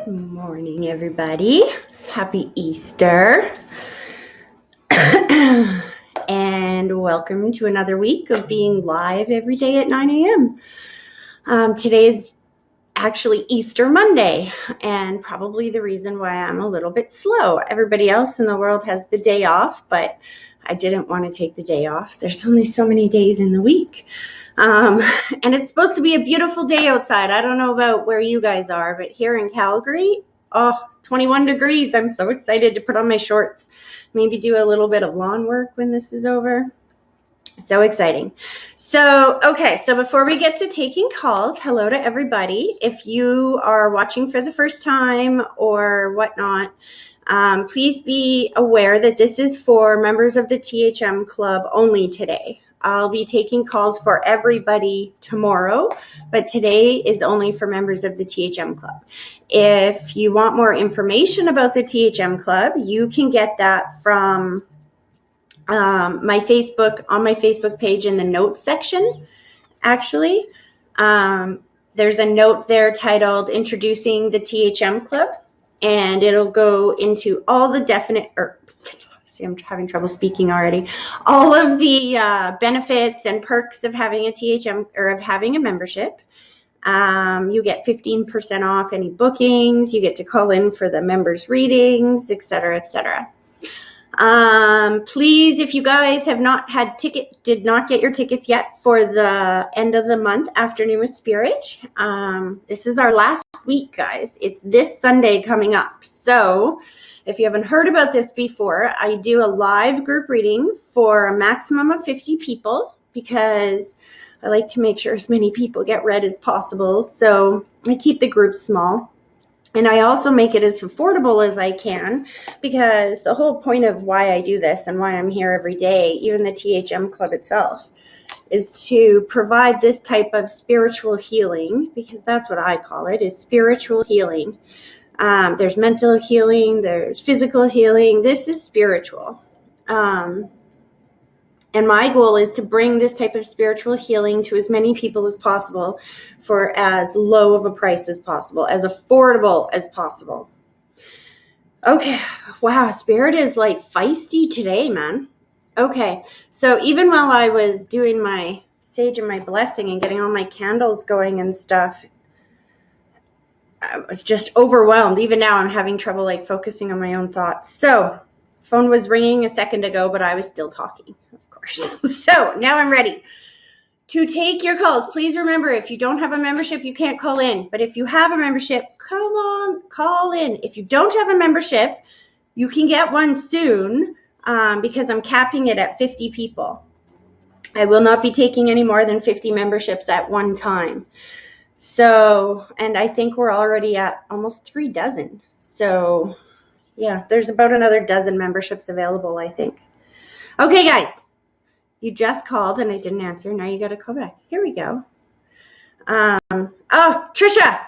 Good morning, everybody. Happy Easter. And welcome to another week of being live every day at 9 a.m. Today is actually Easter Monday, and probably the reason why I'm a little bit slow. Everybody else in the world has the day off, but I didn't want to take the day off. There's only so many days in the week. And it's supposed to be a beautiful day outside. I don't know about where you guys are, but here in Calgary, 21 degrees. I'm so excited to put on my shorts. Maybe do a little bit of lawn work when this is over. So exciting. So before we get to taking calls, hello to everybody. If you are watching for the first time or whatnot, please be aware that this is for members of the THM Club only today. I'll be taking calls for everybody tomorrow, but today is only for members of the THM Club. If you want more information about the THM Club, you can get that from my Facebook page in the notes section. Actually, there's a note there titled Introducing the THM Club, and it'll go into all the I'm having trouble speaking already. All of the benefits and perks of having a THM or of having a membership. You get 15% off any bookings. You get to call in for the members' readings, etc., etc. Please, if you guys have not did not get your tickets yet for the end of the month Afternoon with Spirit, this is our last week, guys. It's this Sunday coming up. So if you haven't heard about this before, I do a live group reading for a maximum of 50 people because I like to make sure as many people get read as possible. So I keep the group small. And I also make it as affordable as I can because the whole point of why I do this and why I'm here every day, even the THM Club itself, is to provide this type of spiritual healing, because that's what I call it, is spiritual healing. There's mental healing, there's physical healing. This is spiritual. And my goal is to bring this type of spiritual healing to as many people as possible for as low of a price as possible, as affordable as possible. Okay, wow, Spirit is like feisty today, man. Okay, so even while I was doing my sage and my blessing and getting all my candles going and stuff, I was just overwhelmed. Even now I'm having trouble like focusing on my own thoughts. So, phone was ringing a second ago, but I was still talking. So now I'm ready to take your calls. Please remember, if you don't have a membership, you can't call in. But if you have a membership, come on, call in. If you don't have a membership, you can get one soon because I'm capping it at 50 people. I will not be taking any more than 50 memberships at one time. So, and I think we're already at almost 3 dozen. So, yeah, there's about another dozen memberships available, I think. Okay, guys. You just called and I didn't answer. Now you got to call back. Here we go. Oh, Trisha.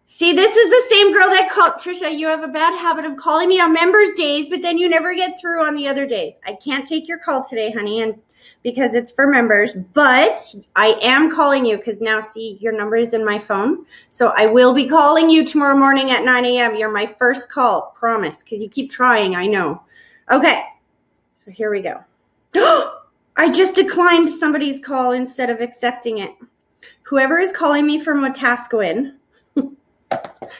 See, this is the same girl that called. Trisha, you have a bad habit of calling me on members days, but then you never get through on the other days. I can't take your call today, honey, and because it's for members, but I am calling you because now, see, your number is in my phone. So I will be calling you tomorrow morning at 9 a.m. You're my first call, promise, because you keep trying, I know. Okay, so here we go. I just declined somebody's call instead of accepting it. Whoever is calling me from Wetaskiwin.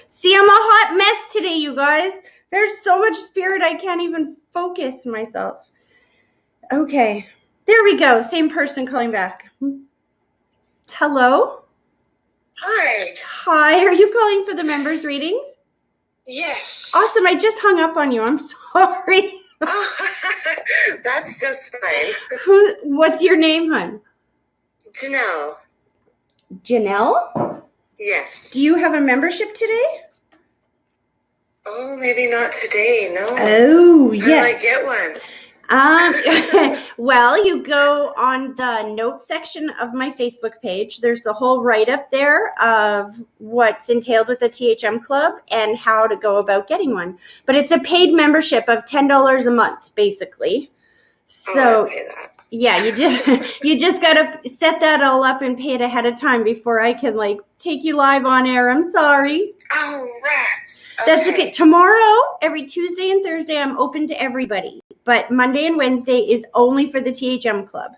See, I'm a hot mess today, you guys. There's so much spirit I can't even focus myself. Okay, there we go. Same person calling back. Hello? Hi. Hi, are you calling for the members readings? Yes. Awesome, I just hung up on you. I'm sorry. Oh, that's just fine. What's your name, hon? Janelle. Janelle? Yes. Do you have a membership today? Oh, maybe not today, no. Oh, yes. How do I get one? Well, you go on the notes section of my Facebook page. There's the whole write-up there of what's entailed with the THM Club and how to go about getting one. But it's a paid membership of $10 a month, basically. So, I'll pay that. Yeah, you just got to set that all up and pay it ahead of time before I can, like, take you live on air. I'm sorry. Oh, rats. That's okay. Tomorrow, every Tuesday and Thursday, I'm open to everybody. But Monday and Wednesday is only for the THM Club.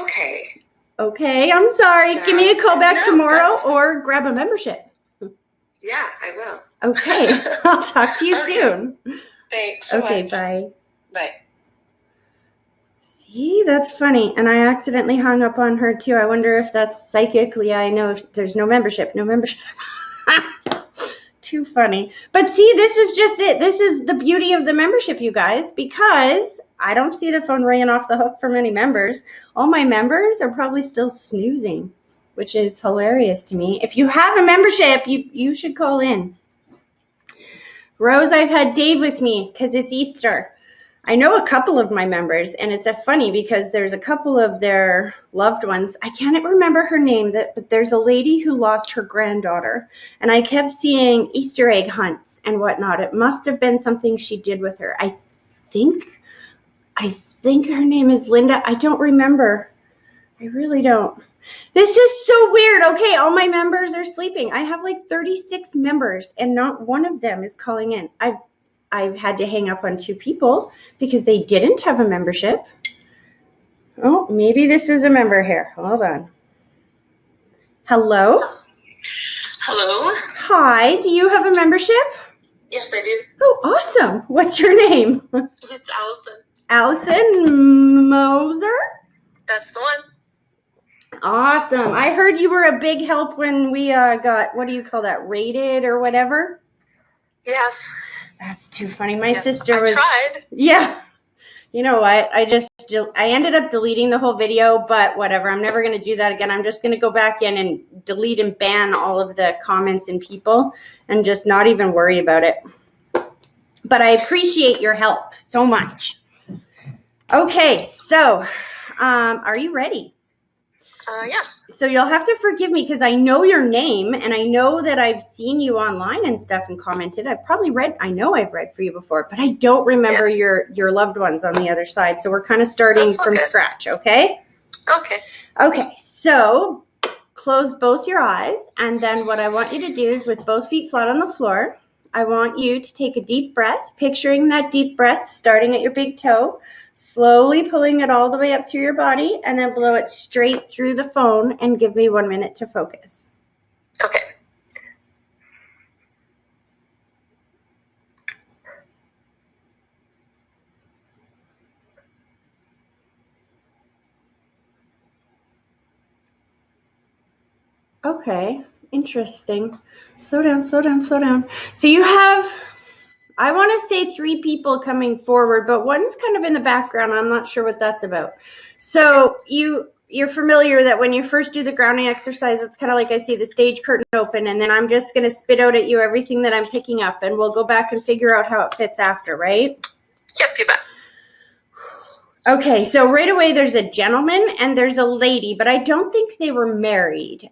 Okay. Okay, I'm sorry. Give me a call back tomorrow or grab a membership. Yeah, I will. Okay, I'll talk to you soon. Thanks so Okay, much. bye. Bye. See, that's funny. And I accidentally hung up on her too. I wonder if that's psychically, I know there's no membership. Too funny. But see, this is just it. This is the beauty of the membership, you guys, because I don't see the phone ringing off the hook from any members. All my members are probably still snoozing, which is hilarious to me. If you have a membership, you should call in. Rose, I've had Dave with me because it's Easter. I know a couple of my members, and it's funny because there's a couple of their loved ones. I can't remember her name, but there's a lady who lost her granddaughter, and I kept seeing Easter egg hunts and whatnot. It must have been something she did with her. I think her name is Linda. I don't remember. I really don't. This is so weird. Okay, all my members are sleeping. I have like 36 members, and not one of them is calling in. I've had to hang up on 2 people because they didn't have a membership. Oh, maybe this is a member here. Hold on. Hello? Hello? Hi, do you have a membership? Yes, I do. Oh, awesome. What's your name? It's Allison. Allison Moser? That's the one. Awesome. I heard you were a big help when we got, what do you call that, raided or whatever? Yes. That's too funny. My sister I tried. Yeah. You know what? I ended up deleting the whole video, but whatever. I'm never going to do that again. I'm just going to go back in and delete and ban all of the comments and people and just not even worry about it. But I appreciate your help so much. Okay, so are you ready? Yes. So you'll have to forgive me because I know your name and I know that I've seen you online and stuff and commented. I know I've read for you before, but I don't remember your loved ones on the other side. So we're kind of starting from scratch, okay? Okay. Okay, so close both your eyes, and then what I want you to do is with both feet flat on the floor, I want you to take a deep breath, picturing that deep breath starting at your big toe, slowly pulling it all the way up through your body, and then blow it straight through the phone and give me 1 minute to focus. Okay. Okay, interesting. Slow down, slow down, slow down. So you have, I want to say 3 people coming forward, but one's kind of in the background. I'm not sure what that's about. So you're familiar that when you first do the grounding exercise, it's kind of like I see the stage curtain open, and then I'm just going to spit out at you everything that I'm picking up, and we'll go back and figure out how it fits after, right? Yep, you bet. Okay, so right away there's a gentleman and there's a lady, but I don't think they were married.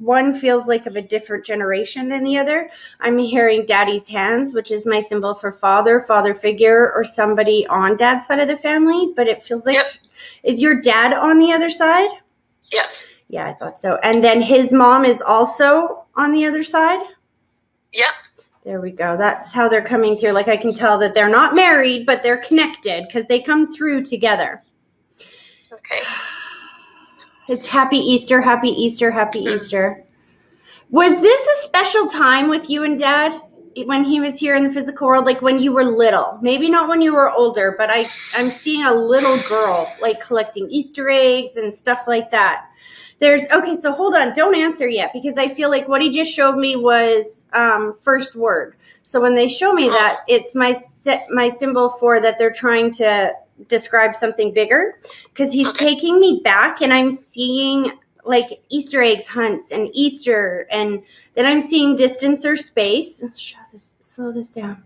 One feels like of a different generation than the other. I'm hearing daddy's hands, which is my symbol for father figure, or somebody on dad's side of the family, but it feels like, Is your dad on the other side? Yes. Yeah, I thought so. And then his mom is also on the other side? Yep. There we go. That's how they're coming through. Like I can tell that they're not married, but they're connected because they come through together. Okay. It's happy Easter, happy Easter, happy Easter. Was this a special time with you and Dad when he was here in the physical world, like when you were little? Maybe not when you were older, but I'm seeing a little girl like collecting Easter eggs and stuff like that. Okay, so hold on. Don't answer yet because I feel like what he just showed me was first word. So when they show me that, it's my symbol for that they're trying to describe something bigger because he's taking me back and I'm seeing like Easter eggs hunts and Easter, and then I'm seeing distance or space. Slow this down.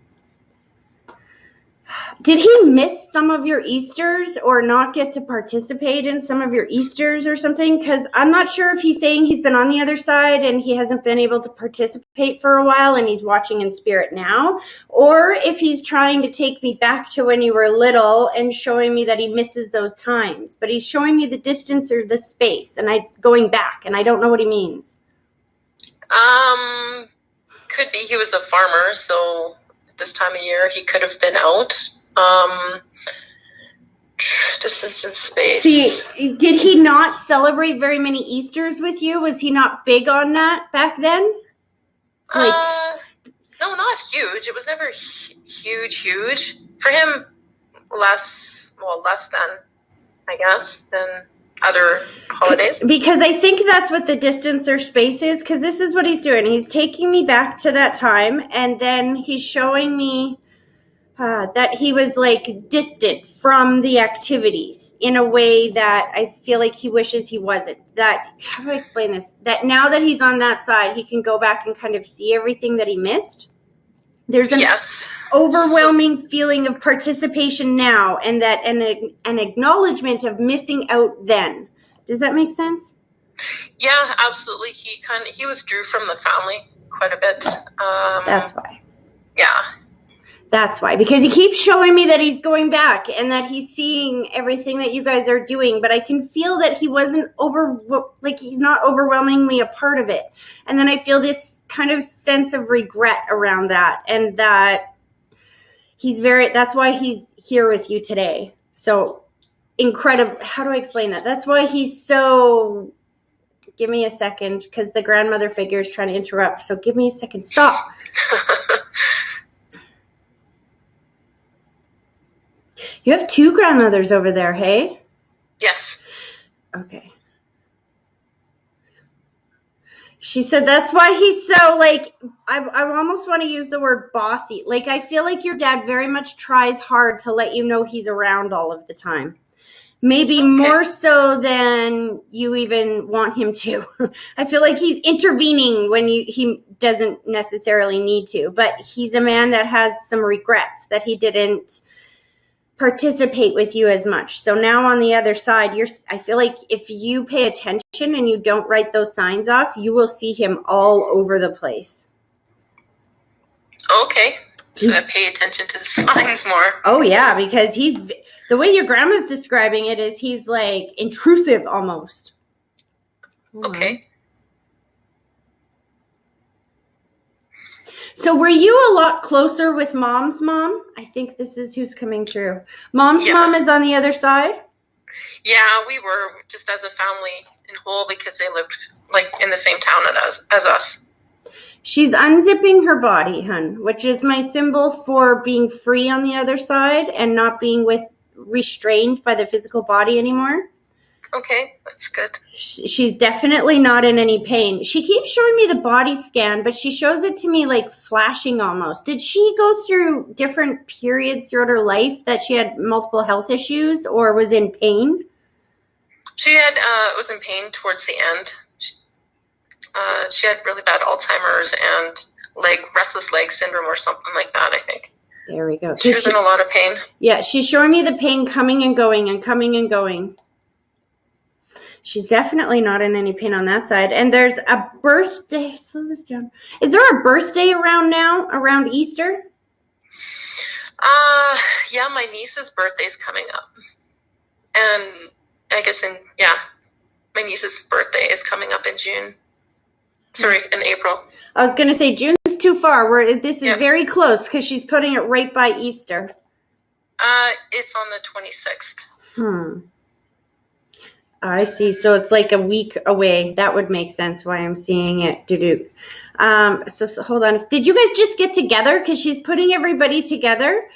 Did he miss some of your Easters or not get to participate in some of your Easters or something? Because I'm not sure if he's saying he's been on the other side and he hasn't been able to participate for a while and he's watching in spirit now, or if he's trying to take me back to when you were little and showing me that he misses those times. But he's showing me the distance or the space and going back, and I don't know what he means. Could be he was a farmer, so this time of year he could have been out. Distance and space. See, did he not celebrate very many Easters with you? Was he not big on that back then? No, not huge. It was never huge. For him, less than, I guess, than other holidays. Because I think that's what the distance or space is, because this is what he's doing. He's taking me back to that time, and then he's showing me that he was like distant from the activities in a way that I feel like he wishes he wasn't. How do I explain this? That now that he's on that side, he can go back and kind of see everything that he missed. There's an overwhelming feeling of participation now, and that an acknowledgement of missing out then. Does that make sense? Yeah, absolutely. He withdrew from the family quite a bit. That's why. Yeah. That's why, because he keeps showing me that he's going back and that he's seeing everything that you guys are doing, but I can feel that he wasn't he's not overwhelmingly a part of it. And then I feel this kind of sense of regret around that, and that that's why he's here with you today. So incredible. How do I explain that? That's why he's so, give me a second, because the grandmother figure is trying to interrupt. So give me a second. Stop. You have two grandmothers over there, hey? Yes. Okay. She said that's why he's so, I almost want to use the word bossy. I feel like your dad very much tries hard to let you know he's around all of the time. Maybe more so than you even want him to. I feel like he's intervening when he doesn't necessarily need to. But he's a man that has some regrets that he didn't participate with you as much. So now on the other side, I feel like if you pay attention and you don't write those signs off, you will see him all over the place. Okay. So I pay attention to the signs more. Oh yeah, because the way your grandma's describing it is he's like intrusive almost. Okay. So were you a lot closer with Mom's mom? I think this is who's coming through. Mom's mom is on the other side? Yeah, we were just as a family in whole because they lived in the same town as us. She's unzipping her body, hun, which is my symbol for being free on the other side and not being restrained by the physical body anymore. Okay, that's good. She's definitely not in any pain. She keeps showing me the body scan, but she shows it to me like flashing almost. Did she go through different periods throughout her life that she had multiple health issues or was in pain? She was in pain towards the end. She had really bad Alzheimer's and restless leg syndrome or something like that, I think. There we go. She was in a lot of pain. Yeah, she's showing me the pain coming and going and coming and going. She's definitely not in any pain on that side. And there's a birthday. Slow this down. Is there a birthday around Easter? Yeah, my niece's birthday's coming up. And I guess my niece's birthday is coming up in June. Sorry, in April. I was going to say June's too far. This is very close because she's putting it right by Easter. It's on the 26th. I see. So it's like a week away. That would make sense why I'm seeing it. So hold on. Did you guys just get together? Because she's putting everybody together.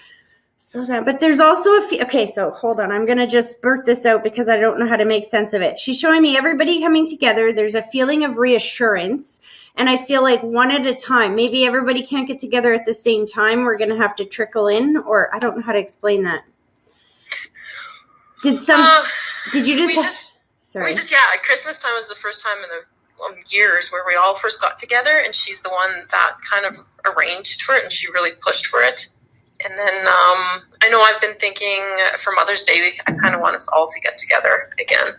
But there's also okay, so hold on. I'm going to just spurt this out because I don't know how to make sense of it. She's showing me everybody coming together. There's a feeling of reassurance. And I feel like one at a time. Maybe everybody can't get together at the same time. We're going to have to trickle in, or I don't know how to explain that. Did you just... Sorry. At Christmas time was the first time in the years where we all first got together, and she's the one that kind of arranged for it, and she really pushed for it. And then I know I've been thinking for Mother's Day, I kind of want us all to get together again.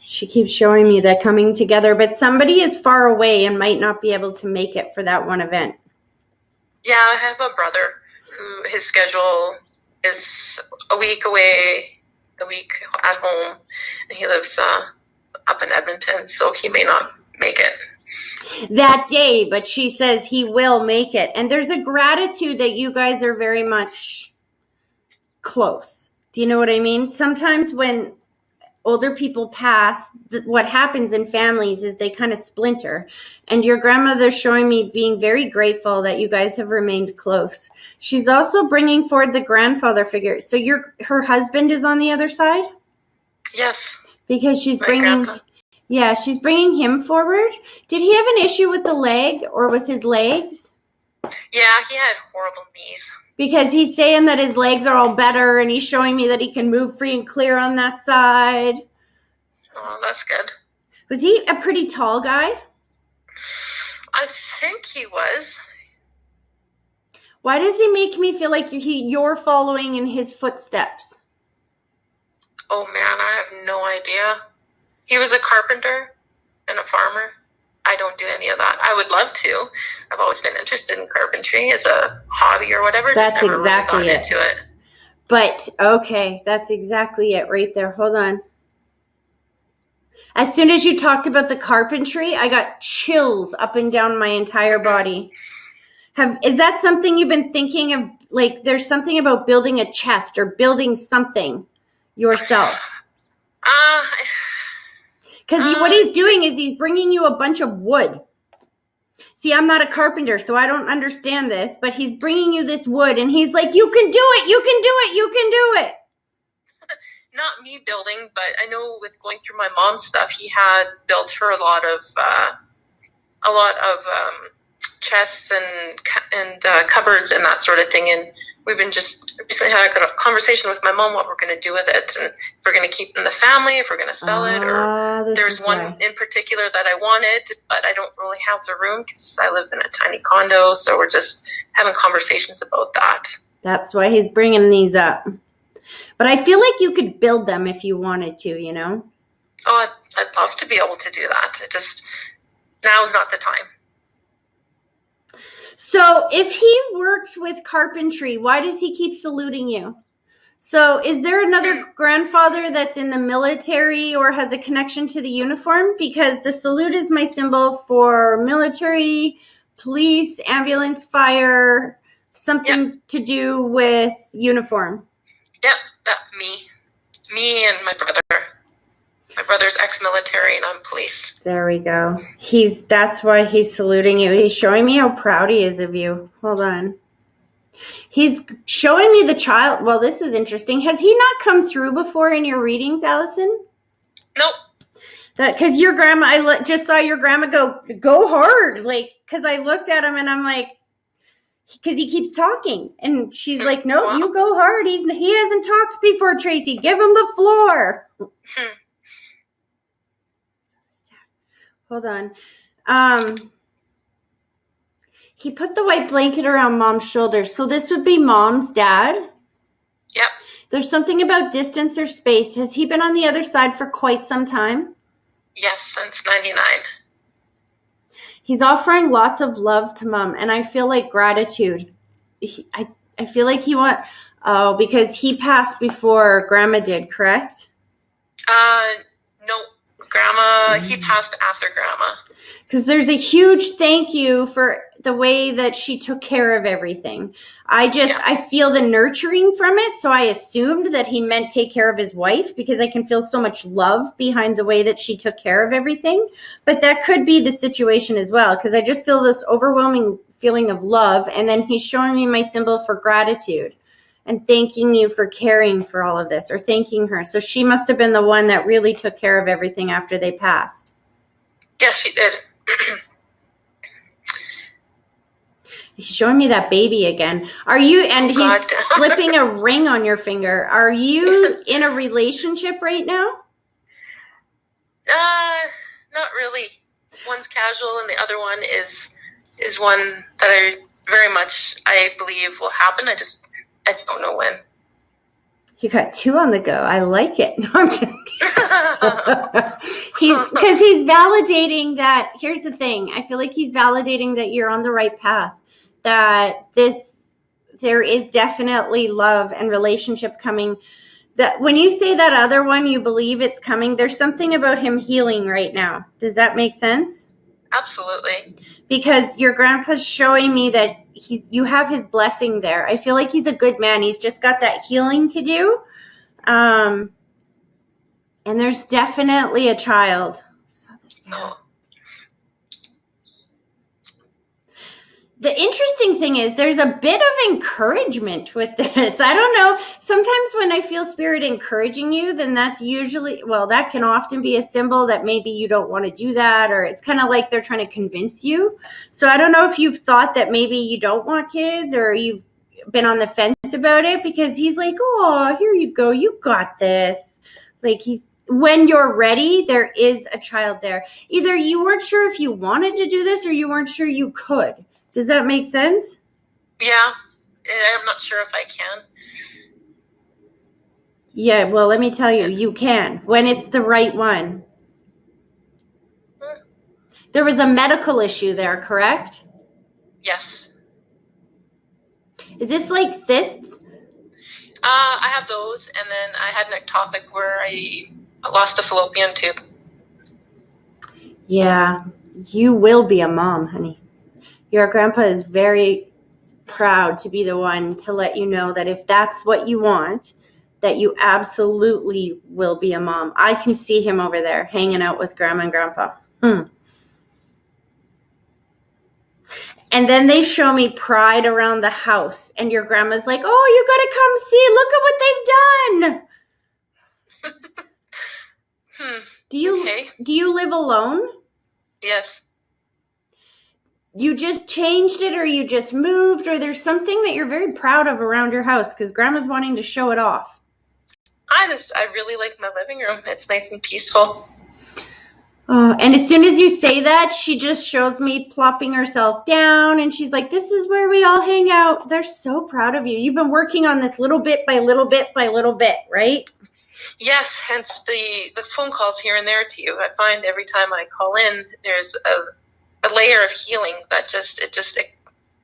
She keeps showing me that coming together, but somebody is far away and might not be able to make it for that one event. Yeah, I have a brother who his schedule is a week away, a week at home, and he lives up in Edmonton, so he may not make it that day, but she says he will make it. And there's a gratitude that you guys are very much close. Do you know what I mean? Sometimes when older people pass, what happens in families is they kind of splinter. And your grandmother's showing me being very grateful that you guys have remained close. She's also bringing forward the grandfather figure. So her husband is on the other side? Yes. Because she's my bringing... grandpa. Yeah, she's bringing him forward. Did he have an issue with the leg or with his legs? Yeah, he had horrible knees. Because he's saying that his legs are all better, and he's showing me that he can move free and clear on that side. Oh, that's good. Was he a pretty tall guy? I think he was. Why does he make me feel like you're following in his footsteps? Oh, man, I have no idea. He was a carpenter and a farmer. I don't do any of that. I would love to. I've always been interested in carpentry as a hobby or whatever. That's just never exactly really gotten it. into it. But, okay, that's exactly it right there. Hold on. As soon as you talked about the carpentry, I got chills up and down my entire body. Is that something you've been thinking of? Like, there's something about building a chest or building something yourself. Because what he's doing is he's bringing you a bunch of wood. See, I'm not a carpenter, so I don't understand this, but he's bringing you this wood, and he's like, you can do it, you can do it, you can do it. Not me building, but I know with going through my mom's stuff, he had built her a lot of chests and cupboards and that sort of thing, and we've been just recently had a conversation with my mom what we're going to do with it, and if we're going to keep it in the family, if we're going to sell it, or there's one in particular that I wanted, but I don't really have the room because I live in a tiny condo, so we're just having conversations about that. That's why he's bringing these up. But I feel like you could build them if you wanted to, you know? Oh, I'd love to be able to do that. Now's not the time. So if he worked with carpentry, why does he keep saluting you? So is there another grandfather that's in the military or has a connection to the uniform? Because the salute is my symbol for military, police, ambulance, fire, something to do with uniform. Yep, me and my brother. My brother's ex-military and I'm police. There we go. That's why he's saluting you. He's showing me how proud he is of you. Hold on. He's showing me the child. Well, this is interesting. Has he not come through before in your readings, Allison? Nope. Because your grandma, I just saw your grandma go hard. Like, because I looked at him and I'm like, because he keeps talking. And she's like, no, wow. You go hard. He hasn't talked before, Tracy. Give him the floor. Hold on. He put the white blanket around Mom's shoulders. So this would be Mom's dad? Yep. There's something about distance or space. Has he been on the other side for quite some time? Yes, since 99. He's offering lots of love to Mom, and I feel like gratitude. I feel like because he passed before Grandma did, correct? No. Grandma, he passed after Grandma. Because there's a huge thank you for the way that she took care of everything. I feel the nurturing from it, so I assumed that he meant take care of his wife because I can feel so much love behind the way that she took care of everything. But that could be the situation as well, because I just feel this overwhelming feeling of love, and then he's showing me my symbol for gratitude and thanking you for caring for all of this, or thanking her. So she must have been the one that really took care of everything after they passed. Yes, she did. He's showing me that baby again. He's slipping a ring on your finger. Are you in a relationship right now? Not really. One's casual and the other one is one that I believe will happen. I just I don't know when. You got 2 on the go. I like it. No, I'm just because he's validating that. Here's the thing. I feel like he's validating that you're on the right path. That there is definitely love and relationship coming. That when you say that other one, you believe it's coming. There's something about him healing right now. Does that make sense? Absolutely. Because your grandpa's showing me that you have his blessing there. I feel like he's a good man. He's just got that healing to do. And there's definitely a child. Oh. The interesting thing is there's a bit of encouragement with this. I don't know. Sometimes when I feel spirit encouraging you, then that's usually, well, that can often be a symbol that maybe you don't want to do that, or it's kind of like they're trying to convince you. So I don't know if you've thought that maybe you don't want kids, or you've been on the fence about it, because he's like, oh, here you go. You got this. Like when you're ready, there is a child there. Either you weren't sure if you wanted to do this or you weren't sure you could. Does that make sense? Yeah, I'm not sure if I can. Yeah, well, let me tell you, you can, when it's the right one. There was a medical issue there, correct? Yes. Is this like cysts? I have those, and then I had an ectopic where I lost a fallopian tube. Yeah, you will be a mom, honey. Your grandpa is very proud to be the one to let you know that if that's what you want, that you absolutely will be a mom. I can see him over there hanging out with grandma and grandpa. And then they show me pride around the house, and your grandma's like, oh, you got to come see. Look at what they've done. Do you live alone? Yes. You just changed it, or you just moved, or there's something that you're very proud of around your house because grandma's wanting to show it off. I really like my living room. It's nice and peaceful. And as soon as you say that, she just shows me plopping herself down, and she's like, this is where we all hang out. They're so proud of you. You've been working on this little bit by little bit by little bit, right? Yes, hence the phone calls here and there to you. I find every time I call in, there's a layer of healing that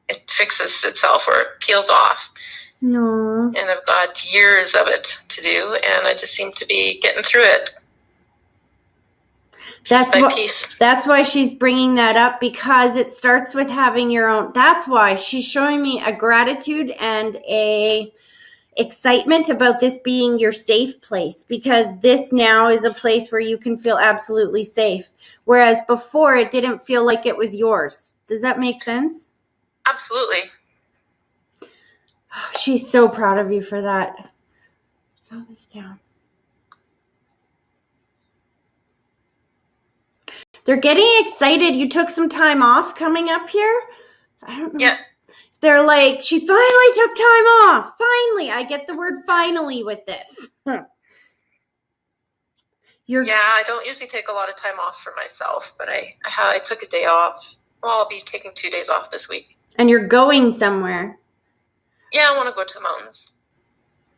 it fixes itself or it peels off. No. And I've got years of it to do, and I just seem to be getting through it. That's why she's bringing that up, because it starts with having your own. That's why she's showing me a gratitude and a excitement about this being your safe place, because this now is a place where you can feel absolutely safe. Whereas before it didn't feel like it was yours. Does that make sense? Absolutely. She's so proud of you for that. Slow this down. They're getting excited. You took some time off coming up here? I don't know. Yeah. They're like, she finally took time off. Finally. I get the word finally with this. Yeah, I don't usually take a lot of time off for myself, but I took a day off. Well, I'll be taking 2 days off this week. And you're going somewhere? Yeah, I want to go to the mountains.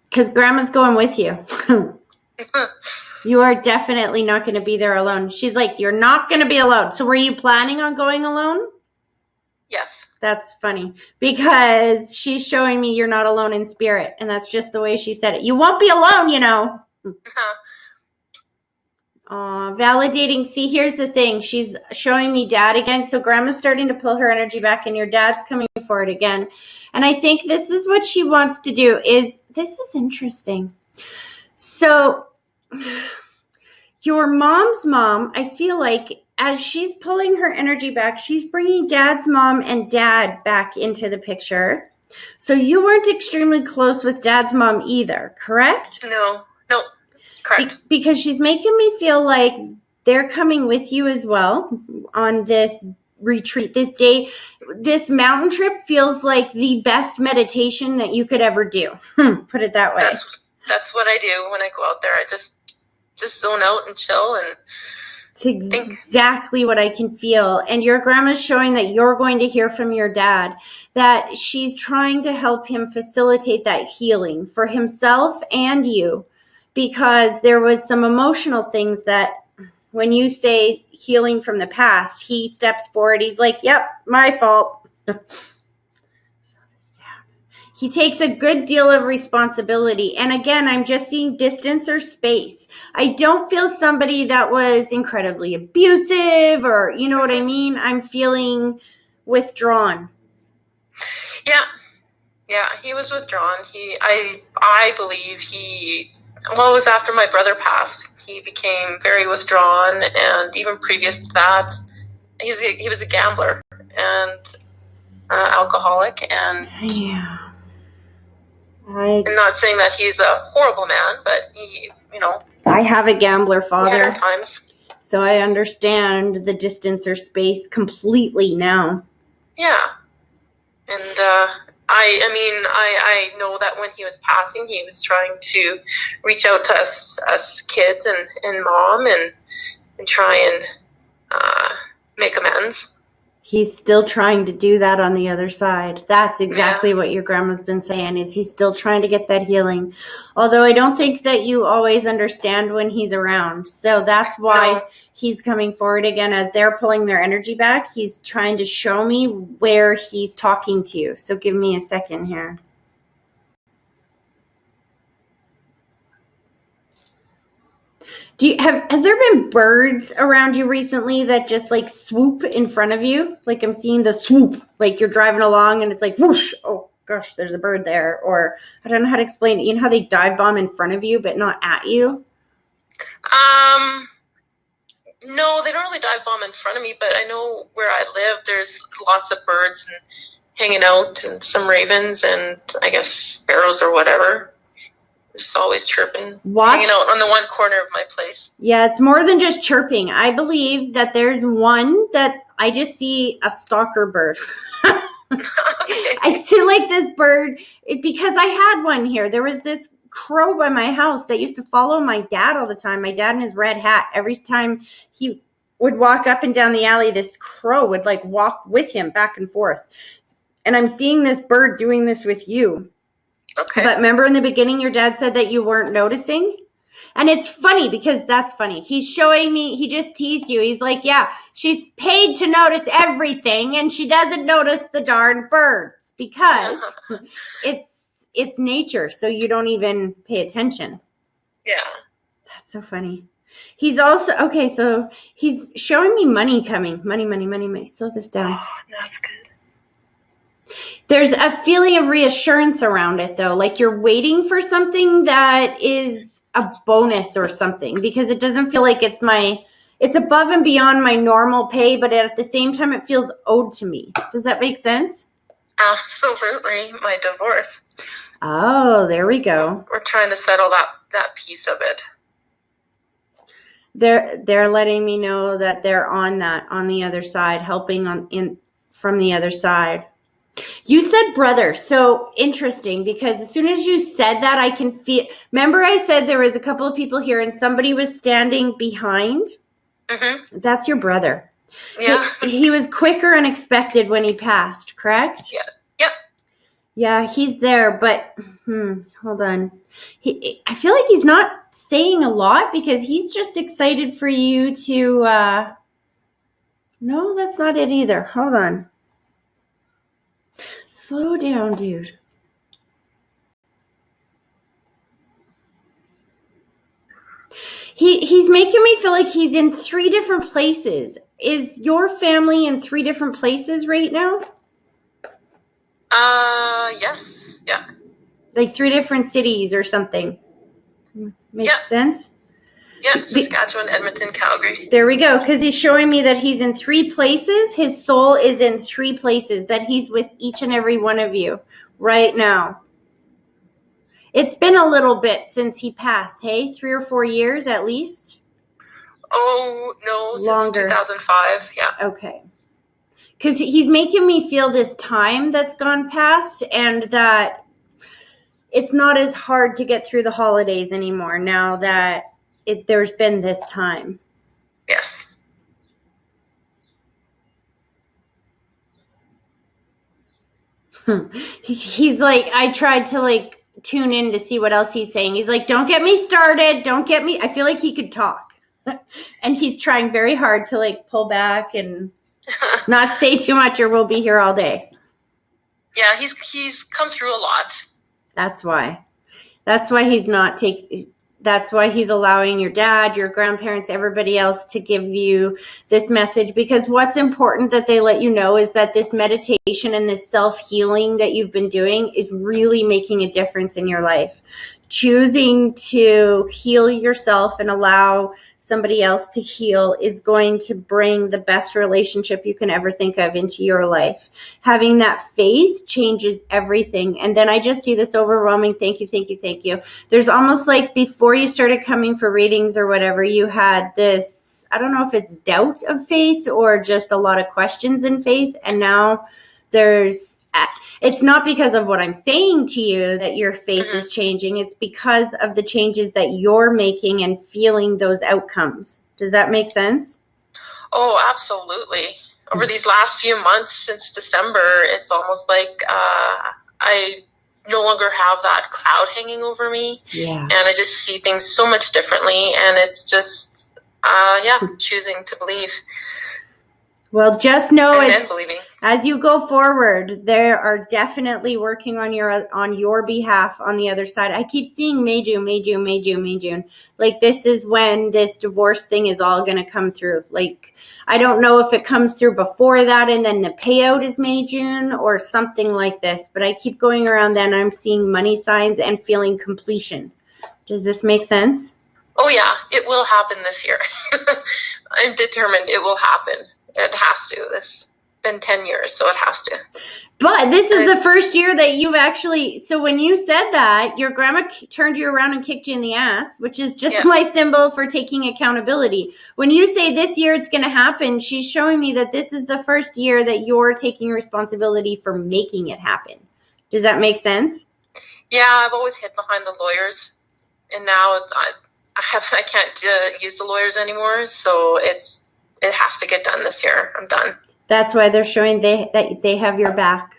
Because grandma's going with you. You are definitely not going to be there alone. She's like, you're not going to be alone. So were you planning on going alone? Yes. That's funny, because she's showing me you're not alone in spirit, and that's just the way she said it. You won't be alone, you know. Validating. See, here's the thing. She's showing me dad again. So grandma's starting to pull her energy back, and your dad's coming forward again. And I think this is what she wants to do. This is interesting. So your mom's mom, I feel like as she's pulling her energy back, she's bringing dad's mom and dad back into the picture. So you weren't extremely close with dad's mom either, correct? No, correct. Because she's making me feel like they're coming with you as well on this retreat, this day. This mountain trip feels like the best meditation that you could ever do. Put it that way. That's what I do when I go out there. I just zone out and chill, and It's exactly what I can feel. And your grandma's showing that you're going to hear from your dad, that she's trying to help him facilitate that healing for himself and you, because there was some emotional things that when you say healing from the past, he steps forward. He's like, yep, my fault. He takes a good deal of responsibility. And again, I'm just seeing distance or space. I don't feel somebody that was incredibly abusive or, you know what I mean? I'm feeling withdrawn. Yeah, he was withdrawn. I believe it was after my brother passed, he became very withdrawn, and even previous to that, he was a gambler and alcoholic, and Yeah. I'm not saying that he's a horrible man, but he, I have a gambler father, at times. So I understand the distance or space completely now. Yeah, and I know that when he was passing, he was trying to reach out to us kids and mom and try and make amends. He's still trying to do that on the other side. That's exactly what your grandma's been saying, is he's still trying to get that healing. Although I don't think that you always understand when he's around. So that's why he's coming forward again. As they're pulling their energy back, he's trying to show me where he's talking to you. So give me a second here. Has there been birds around you recently that just like swoop in front of you? Like I'm seeing the swoop, like you're driving along and it's like whoosh, oh gosh, there's a bird there. Or I don't know how to explain it. You know how they dive bomb in front of you but not at you? No, they don't really dive bomb in front of me, but I know where I live, there's lots of birds and hanging out, and some ravens and I guess sparrows or whatever. Just always chirping, hanging out on the one corner of my place. Yeah, it's more than just chirping. I believe that there's one that I just see a stalker bird. Okay. I see like this bird, because I had one here. There was this crow by my house that used to follow my dad all the time. My dad in his red hat. Every time he would walk up and down the alley, this crow would like walk with him back and forth. And I'm seeing this bird doing this with you. Okay. But remember in the beginning, your dad said that you weren't noticing? And it's funny because that's funny. He's showing me, he just teased you. He's like, yeah, she's paid to notice everything and she doesn't notice the darn birds because it's nature. So you don't even pay attention. Yeah. That's so funny. He's also, okay, so he's showing me money coming. Money. Slow this down. Oh, that's good. There's a feeling of reassurance around it, though. Like you're waiting for something that is a bonus or something, because it doesn't feel like it's above and beyond my normal pay, but at the same time, it feels owed to me. Does that make sense? Absolutely. My divorce. Oh, there we go. We're trying to settle that piece of it. They're letting me know that they're on the other side, helping from the other side. You said brother, so interesting, because as soon as you said that, I can feel. Remember I said there was a couple of people here and somebody was standing behind? Mm-hmm. That's your brother. Yeah. He was quick or unexpected when he passed, correct? Yeah. Yep. Yeah, he's there, but hold on. I feel like he's not saying a lot because he's just excited for you to. No, that's not it either. Hold on. Slow down, dude. He's making me feel like he's in 3 different places. Is your family in 3 different places right now? Yes. Yeah. Like 3 different cities or something. Makes sense? Yeah, Saskatchewan, Edmonton, Calgary. There we go, because he's showing me that he's in 3 places. His soul is in 3 places, that he's with each and every one of you right now. It's been a little bit since he passed, hey? 3 or 4 years at least? Oh, no, longer. Since 2005, yeah. Okay. Because he's making me feel this time that's gone past and that it's not as hard to get through the holidays anymore now that there's been this time. Yes. He's like, I tried to like tune in to see what else he's saying. He's like, don't get me started. Don't get me. I feel like he could talk. And he's trying very hard to like pull back and not say too much or we'll be here all day. Yeah, he's come through a lot. That's why. That's why he's not that's why he's allowing your dad, your grandparents, everybody else to give you this message, because what's important that they let you know is that this meditation and this self-healing that you've been doing is really making a difference in your life. Choosing to heal yourself and allow somebody else to heal is going to bring the best relationship you can ever think of into your life. Having that faith changes everything. And then I just see this overwhelming thank you, thank you, thank you. There's almost like before you started coming for readings or whatever, you had this, I don't know if it's doubt of faith or just a lot of questions in faith. And now it's not because of what I'm saying to you that your faith is changing. It's because of the changes that you're making and feeling those outcomes. Does that make sense? Oh, absolutely. Over these last few months since December, it's almost like I no longer have that cloud hanging over me. Yeah. And I just see things so much differently. And it's just, choosing to believe. Well, just know believing. As you go forward, they are definitely working on your behalf on the other side. I keep seeing May, June. Like this is when this divorce thing is all going to come through. Like I don't know if it comes through before that and then the payout is May, June or something like this. But I keep going around then. I'm seeing money signs and feeling completion. Does this make sense? Oh, yeah. It will happen this year. I'm determined it will happen. It has to. It's been 10 years, so it has to. But this is the first year that you've actually, so when you said that, your grandma turned you around and kicked you in the ass, which is just my symbol for taking accountability. When you say this year it's going to happen, she's showing me that this is the first year that you're taking responsibility for making it happen. Does that make sense? Yeah, I've always hid behind the lawyers, and now I can't use the lawyers anymore, so it has to get done this year. I'm done. That's why they're showing that they have your back.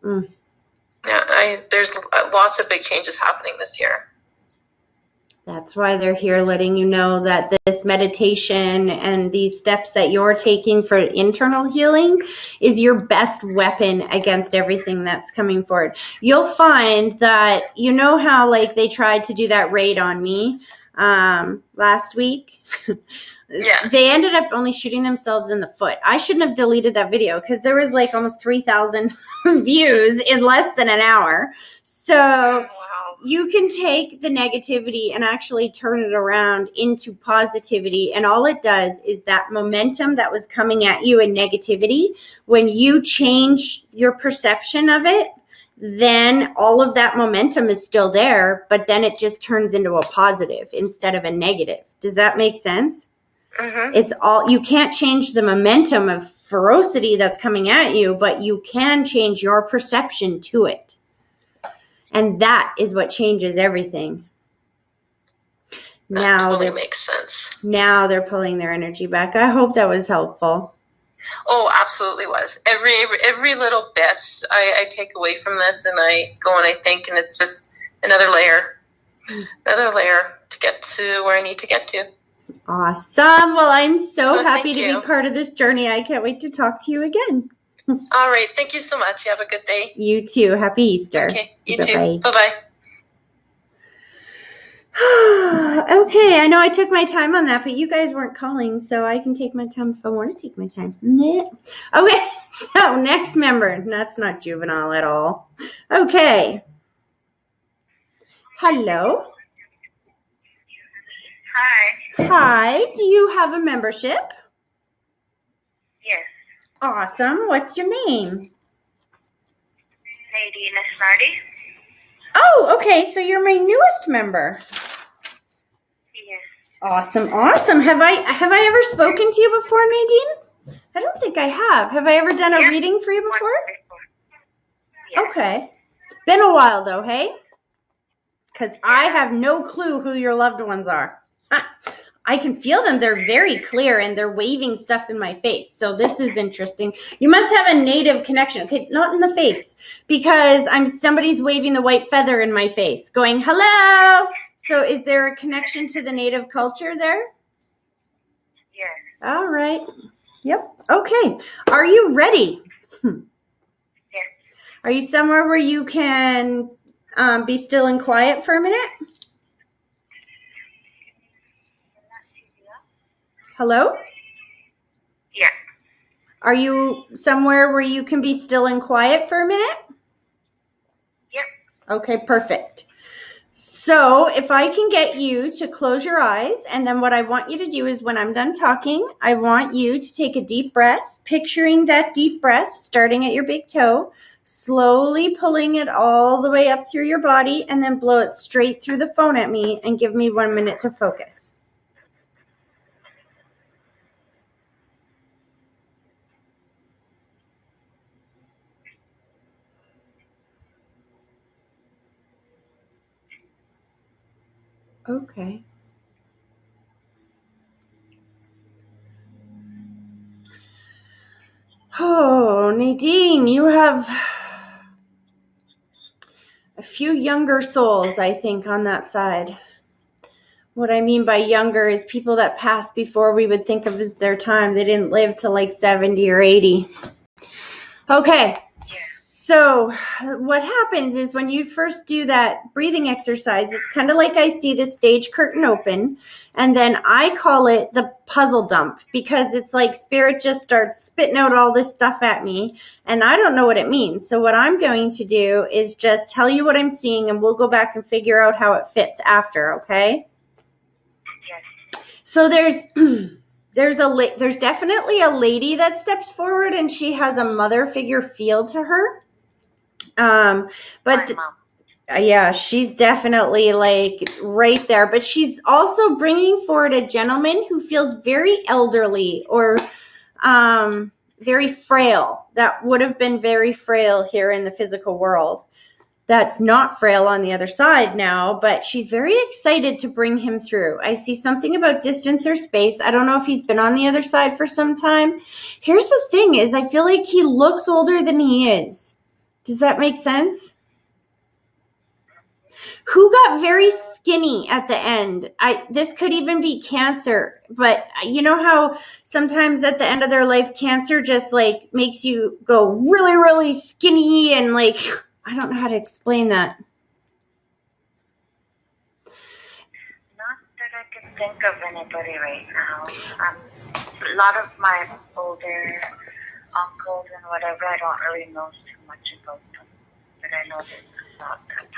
Yeah, there's lots of big changes happening this year. That's why they're here letting you know that this meditation and these steps that you're taking for internal healing is your best weapon against everything that's coming forward. You'll find that, you know how like they tried to do that raid on me last week? Yeah. They ended up only shooting themselves in the foot. I shouldn't have deleted that video because there was like almost 3,000 views in less than an hour. So you can take the negativity and actually turn it around into positivity. And all it does is that momentum that was coming at you in negativity, when you change your perception of it, then all of that momentum is still there, but then it just turns into a positive instead of a negative. Does that make sense? Mm-hmm. It's all, you can't change the momentum of ferocity that's coming at you, but you can change your perception to it. And that is what changes everything. That totally makes sense. Now they're pulling their energy back. I hope that was helpful. Oh, absolutely was. Every little bit I take away from this, and I go and I think, and it's just another layer to get to where I need to get to. Awesome. Well, I'm so happy to be part of this journey. I can't wait to talk to you again. All right. Thank you so much. You have a good day. You too. Happy Easter. Okay. You too. Bye-bye. Okay. I know I took my time on that, but you guys weren't calling, so I can take my time if I want to take my time. Okay. So next member. That's not juvenile at all. Okay. Hello. Hi. Hi. Do you have a membership? Yes. Awesome. What's your name? Nadine Asnardi. Oh, okay. So you're my newest member. Yes. Awesome. Have I ever spoken to you before, Nadine? I don't think I have. Have I ever done a reading for you before? Yes. Okay. Been a while though, hey? Because I have no clue who your loved ones are. I can feel them. They're very clear and they're waving stuff in my face. So this is interesting. You must have a native connection. Okay, not in the face because somebody's waving the white feather in my face going, hello. So is there a connection to the native culture there? Yes. All right. Yep. Okay. Are you ready? Yes. Are you somewhere where you can be still and quiet for a minute? Hello? Yeah. Are you somewhere where you can be still and quiet for a minute? Yep. Okay, perfect. So if I can get you to close your eyes, and then what I want you to do is when I'm done talking, I want you to take a deep breath, picturing that deep breath starting at your big toe, slowly pulling it all the way up through your body, and then blow it straight through the phone at me and give me 1 minute to focus. Okay. Oh, Nadine, you have a few younger souls, I think, on that side. What I mean by younger is people that passed before we would think of as their time. They didn't live to like 70 or 80. Okay. So what happens is when you first do that breathing exercise, it's kind of like I see the stage curtain open, and then I call it the puzzle dump because it's like spirit just starts spitting out all this stuff at me, and I don't know what it means. So what I'm going to do is just tell you what I'm seeing, and we'll go back and figure out how it fits after, okay? Yes. So there's definitely a lady that steps forward, and she has a mother figure feel to her. But My mom. yeah, she's definitely like right there, but she's also bringing forward a gentleman who feels very elderly or very frail. That would have been very frail here in the physical world. That's not frail on the other side now, but she's very excited to bring him through. I see something about distance or space. I don't know if he's been on the other side for some time. Here's the thing is I feel like he looks older than he is. Does that make sense? Who got very skinny at the end? This could even be cancer, but you know how sometimes at the end of their life, cancer just like makes you go really, really skinny and like, I don't know how to explain that. Not that I can think of anybody right now. A lot of my older uncles and whatever, I don't really know too much about them, but I know there's a lot that passed.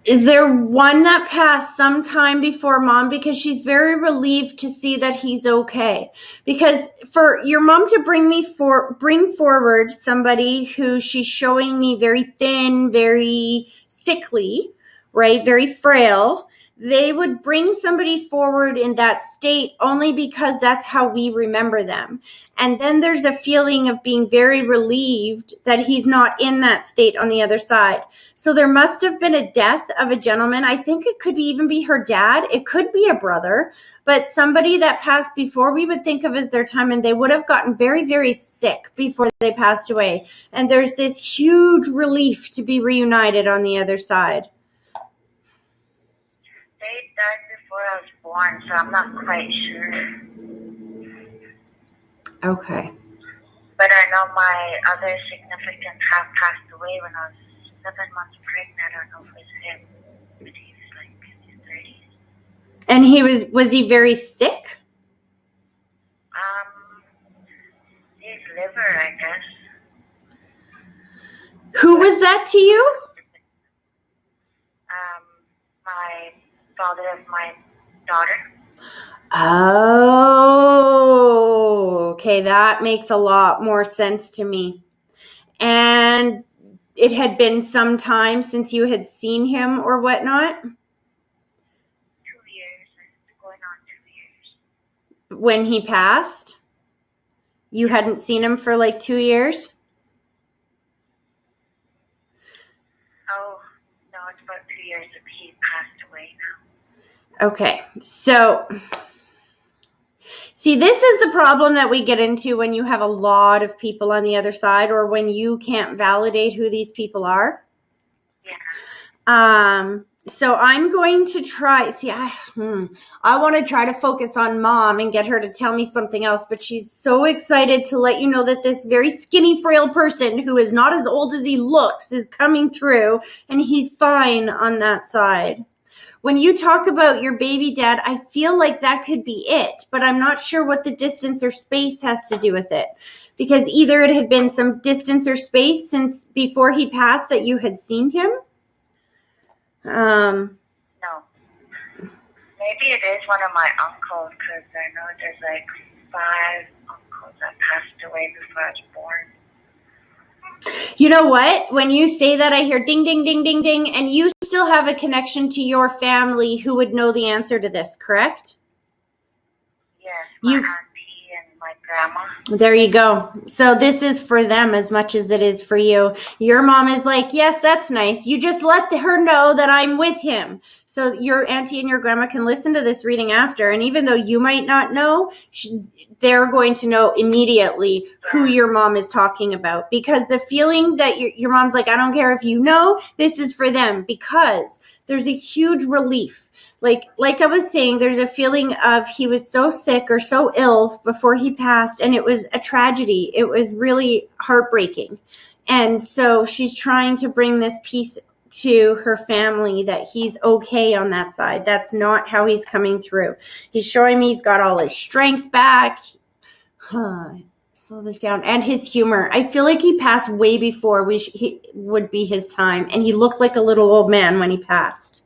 Is there one that passed sometime before mom? Because she's very relieved to see that he's okay. Because for your mom to bring forward somebody who she's showing me very thin, very sickly, right? Very frail. They would bring somebody forward in that state only because that's how we remember them. And then there's a feeling of being very relieved that he's not in that state on the other side. So there must have been a death of a gentleman. I think it could even be her dad. It could be a brother, but somebody that passed before we would think of as their time, and they would have gotten very, very sick before they passed away. And there's this huge relief to be reunited on the other side. They died before I was born, so I'm not quite sure. Okay. But I know my other significant have passed away when I was 7 months pregnant. I don't know if it was him, but he's like in his 30s. And was he very sick? His liver, I guess. Who was that to you? My father of my daughter. Oh, okay. That makes a lot more sense to me. And it had been some time since you had seen him or whatnot? 2 years. It's going on 2 years. When he passed? You hadn't seen him for like 2 years? Oh, no, it's about 2 years that he passed away now. Okay, so See, this is the problem that we get into when you have a lot of people on the other side, or when you can't validate who these people are. Yeah. So I'm going to try, see, I want to try to focus on Mom and get her to tell me something else, but she's so excited to let you know that this very skinny, frail person who is not as old as he looks is coming through, and he's fine on that side. When you talk about your baby dad, I feel like that could be it, but I'm not sure what the distance or space has to do with it, because either it had been some distance or space since before he passed that you had seen him. No. Maybe it is one of my uncles, because I know there's like 5 uncles that passed away before I was born. You know what? When you say that, I hear ding, ding, ding, ding, ding, and you still have a connection to your family who would know the answer to this, correct? Yes, my auntie and my grandma. There you go. So this is for them as much as it is for you. Your mom is like, yes, that's nice. You just let her know that I'm with him. So your auntie and your grandma can listen to this reading after. And even though you might not know, they're going to know immediately who your mom is talking about. Because the feeling that your mom's like, I don't care if you know, this is for them. Because there's a huge relief. Like I was saying, there's a feeling of he was so sick or so ill before he passed, and it was a tragedy. It was really heartbreaking. And so she's trying to bring this peace to her family that he's okay on that side. That's not how he's coming through. He's showing me he's got all his strength back. Slow this down. And his humor. I feel like he passed way before he would be his time, and he looked like a little old man when he passed.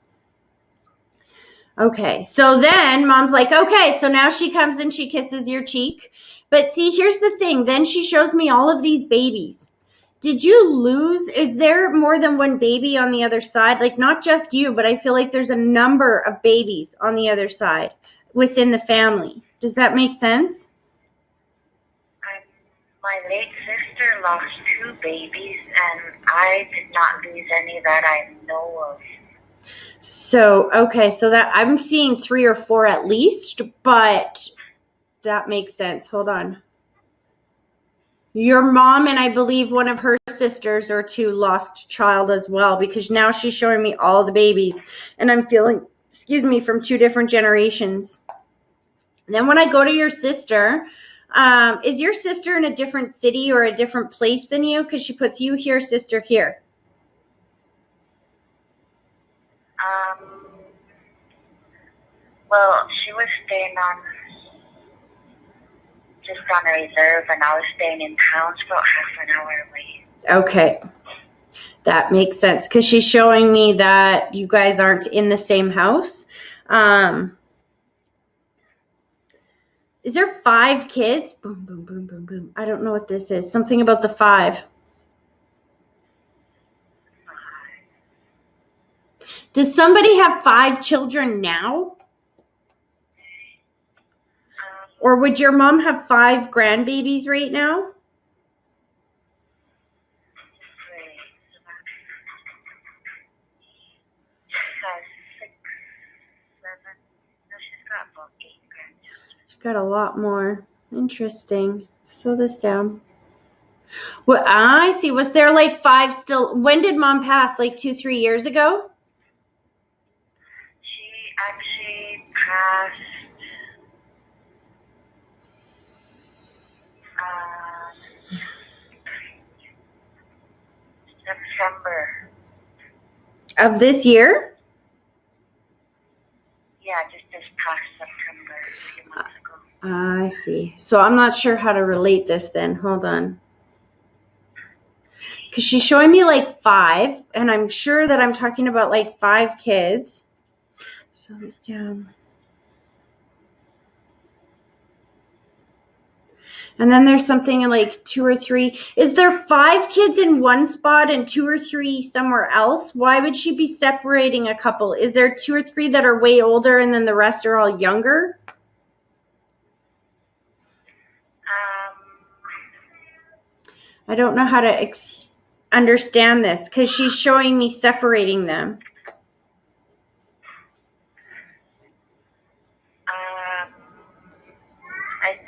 Okay, so then Mom's like, okay, so now she comes and she kisses your cheek. But see, here's the thing. Then she shows me all of these babies. Did you lose? Is there more than one baby on the other side? Like, not just you, but I feel like there's a number of babies on the other side within the family. Does that make sense? My late sister lost 2 babies, and I did not lose any that I know of. So, okay, so that I'm seeing 3 or 4 at least, but that makes sense. Hold on. Your mom and I believe one of her sisters or 2 lost child as well, because now she's showing me all the babies, and I'm feeling, from 2 different generations. And then when I go to your sister, is your sister in a different city or a different place than you? Because she puts you here, sister here. Well, she was staying just on a reserve, and I was staying in town, it's about half an hour away. Okay. That makes sense, because she's showing me that you guys aren't in the same house. Is there 5 kids? Boom, boom, boom, boom, boom. I don't know what this is. Something about the 5. Does somebody have 5 children now? Or would your mom have 5 grandbabies right now? She's got a lot more. Interesting. Slow this down. Well, I see. Was there like 5 still? When did Mom pass? Like 2-3 years ago? She actually passed September. Of this year? Yeah, just this past September, a few months ago. I see. So I'm not sure how to relate this then. Hold on. Because she's showing me like 5, and I'm sure that I'm talking about like 5 kids. Slow this down. And then there's something in like 2 or 3. Is there 5 kids in one spot and 2 or 3 somewhere else? Why would she be separating a couple? Is there 2 or 3 that are way older and then the rest are all younger? I don't know how to understand this, because she's showing me separating them.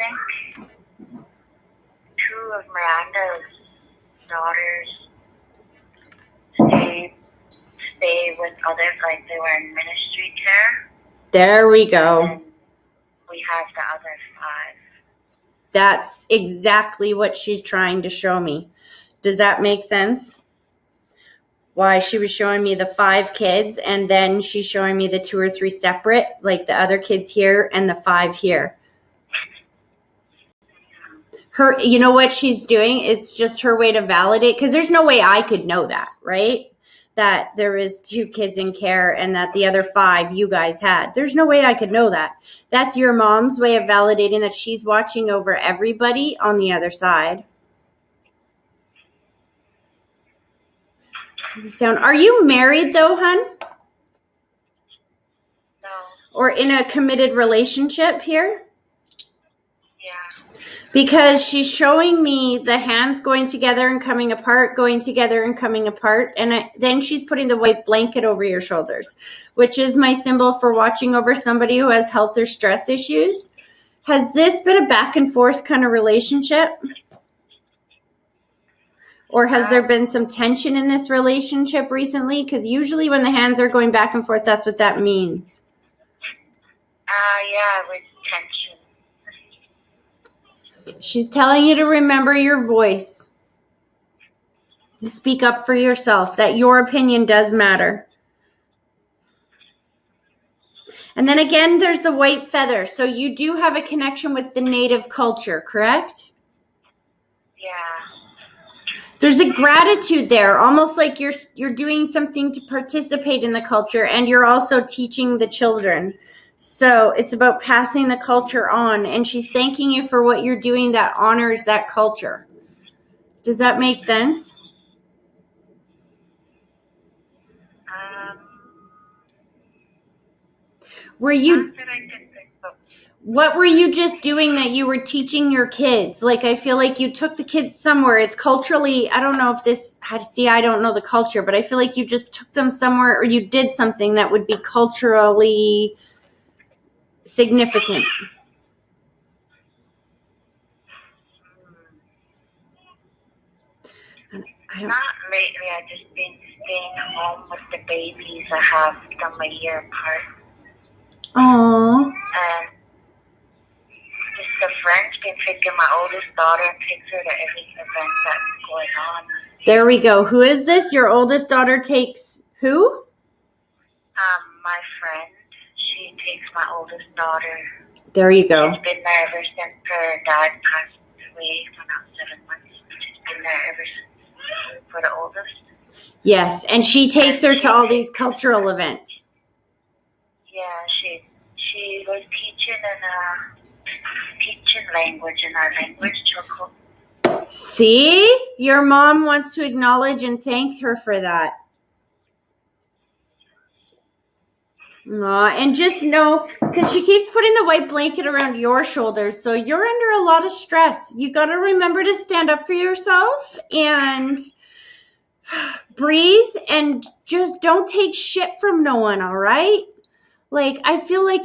think two of Miranda's daughters stay with others, like they were in ministry care. There we go. And we have the other 5. That's exactly what she's trying to show me. Does that make sense? Why she was showing me the 5 kids, and then she's showing me the 2 or 3 separate, like the other kids here and the 5 here. Her, you know what she's doing? It's just her way to validate, because there's no way I could know that, right? That there was 2 kids in care and that the other 5 you guys had. There's no way I could know that. That's your mom's way of validating that she's watching over everybody on the other side. Down. Are you married though, hun? No. Or in a committed relationship here? Yeah. Because she's showing me the hands going together and coming apart, going together and coming apart. And then she's putting the white blanket over your shoulders, which is my symbol for watching over somebody who has health or stress issues. Has this been a back and forth kind of relationship? Or has there been some tension in this relationship recently? Because usually when the hands are going back and forth, that's what that means. Yeah, with tension. She's telling you to remember your voice. To speak up for yourself, that your opinion does matter. And then again, there's the white feather. So you do have a connection with the native culture, correct? Yeah. There's a gratitude there, almost like you're doing something to participate in the culture, and you're also teaching the children. So it's about passing the culture on, and she's thanking you for what you're doing that honors that culture. Does that make sense? What were you just doing that you were teaching your kids? Like, I feel like you took the kids somewhere. It's culturally, I don't know if this, I don't know the culture, but I feel like you just took them somewhere, or you did something that would be culturally significant. Not lately. I've just been staying home with the babies. I have them a year apart. Aww. And just the friends been taking my oldest daughter and takes her to every event that's going on. There we go. Who is this? Your oldest daughter takes who? My friend. She takes my oldest daughter. There you go. She's been there ever since her dad passed away for about 7 months. She's been there ever since. For the oldest. Yes, and she takes her to all these cultural events. Yeah, she was teaching language in our language circle. See? Your mom wants to acknowledge and thank her for that. And just know, because she keeps putting the white blanket around your shoulders, so you're under a lot of stress. You got to remember to stand up for yourself and breathe, and just don't take shit from no one, all right? Like, I feel like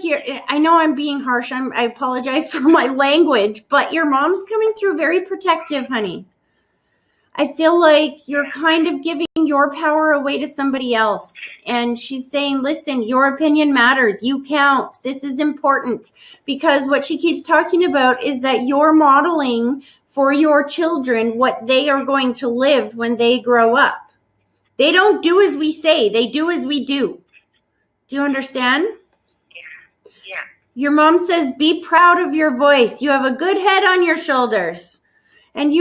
I know I'm being harsh. I apologize for my language, but your mom's coming through very protective, honey. I feel like you're kind of giving your power away to somebody else. And she's saying, listen, your opinion matters. You count. This is important. Because what she keeps talking about is that you're modeling for your children what they are going to live when they grow up. They don't do as we say. They do as we do. Do you understand? Yeah. Your mom says, be proud of your voice. You have a good head on your shoulders. And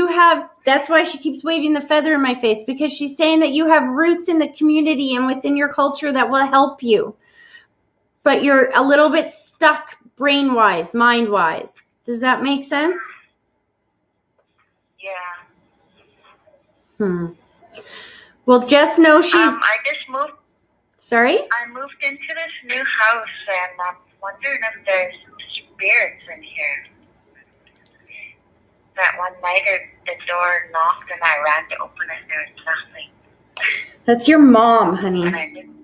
that's why she keeps waving the feather in my face, because she's saying that you have roots in the community and within your culture that will help you. But you're a little bit stuck brain-wise, mind-wise. Does that make sense? Yeah. Well, just know she's... I just moved. Sorry? I moved into this new house, and I'm wondering if there's spirits in here. That one night the door knocked and I ran to open it, there was nothing. That's your mom, honey. And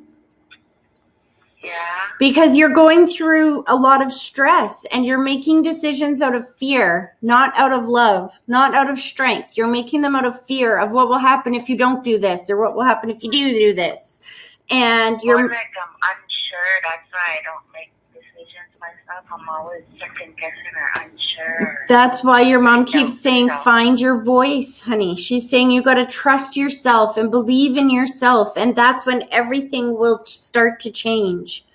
yeah, Because you're going through a lot of stress and you're making decisions out of fear, not out of love, not out of strength. You're making them out of fear of what will happen if you don't do this or what will happen if you do this. And you're like I'm unsure. That's why I don't make decisions myself. I'm always second guessing or unsure. That's why your mom keeps saying, find your voice, honey. She's saying you got to trust yourself and believe in yourself. And that's when everything will start to change.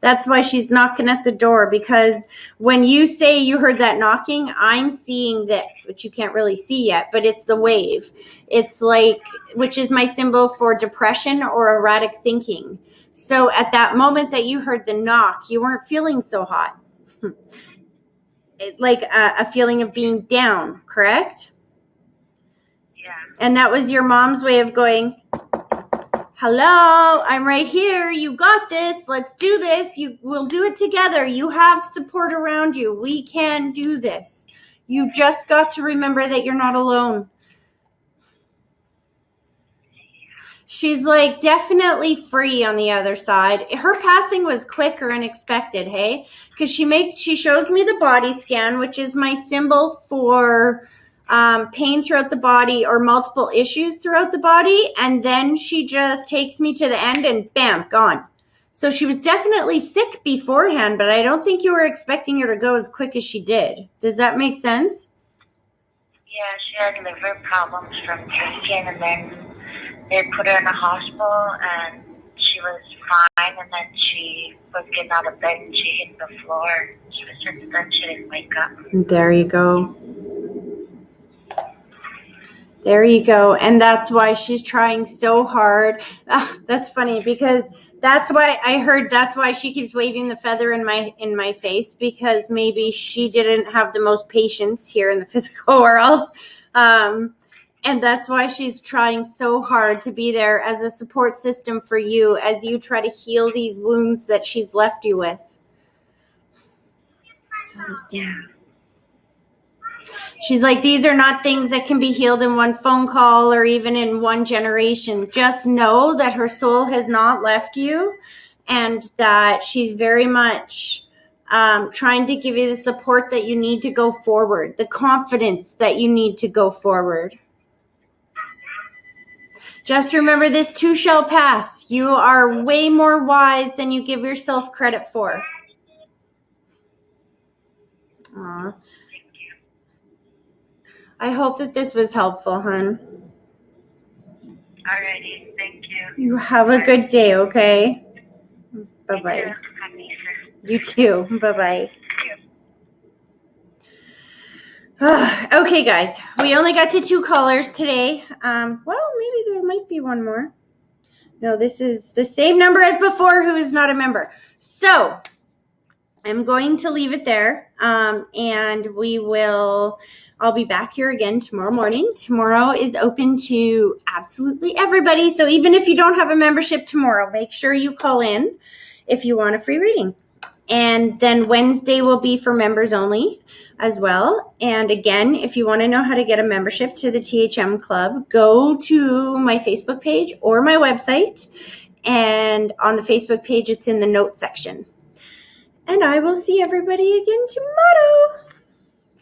That's why she's knocking at the door, because when you say you heard that knocking, I'm seeing this, which you can't really see yet, but it's the wave. It's like, which is my symbol for depression or erratic thinking. So at that moment that you heard the knock, you weren't feeling so hot. Like a feeling of being down, correct? Yeah. And that was your mom's way of going, hello, I'm right here. You got this. Let's do this. We'll do it together. You have support around you. We can do this. You just got to remember that you're not alone. She's like definitely free on the other side. Her passing was quick or unexpected, hey? Because she shows me the body scan, which is my symbol for pain throughout the body or multiple issues throughout the body. And then she just takes me to the end and bam, gone. So she was definitely sick beforehand, but I don't think you were expecting her to go as quick as she did. Does that make sense? Yeah, she had liver problems from taking, and then they put her in the hospital and she was fine, and then she was getting out of bed and she hit the floor. Since then she didn't wake up. There you go. There you go. And that's why she's trying so hard. That's funny, because that's why she keeps waving the feather in my face, because maybe she didn't have the most patience here in the physical world. And that's why she's trying so hard to be there as a support system for you as you try to heal these wounds that she's left you with. So she's like, these are not things that can be healed in one phone call or even in one generation. Just know that her soul has not left you, and that she's very much trying to give you the support that you need to go forward, the confidence that you need to go forward. Just remember, this too shall pass. You are way more wise than you give yourself credit for. Aww. I hope that this was helpful, hon. Alrighty, thank you. You have a good day, okay? Bye-bye. You too. Bye-bye. Okay, guys. We only got to 2 callers today. Well, maybe there might be one more. No, this is the same number as before who is not a member. So, I'm going to leave it there. And I'll be back here again tomorrow morning. Tomorrow is open to absolutely everybody. So even if you don't have a membership tomorrow, make sure you call in if you want a free reading. And then Wednesday will be for members only as well. And again, if you want to know how to get a membership to the THM Club, go to my Facebook page or my website. And on the Facebook page, it's in the notes section. And I will see everybody again tomorrow.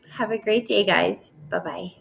Have a great day, guys. Bye-bye.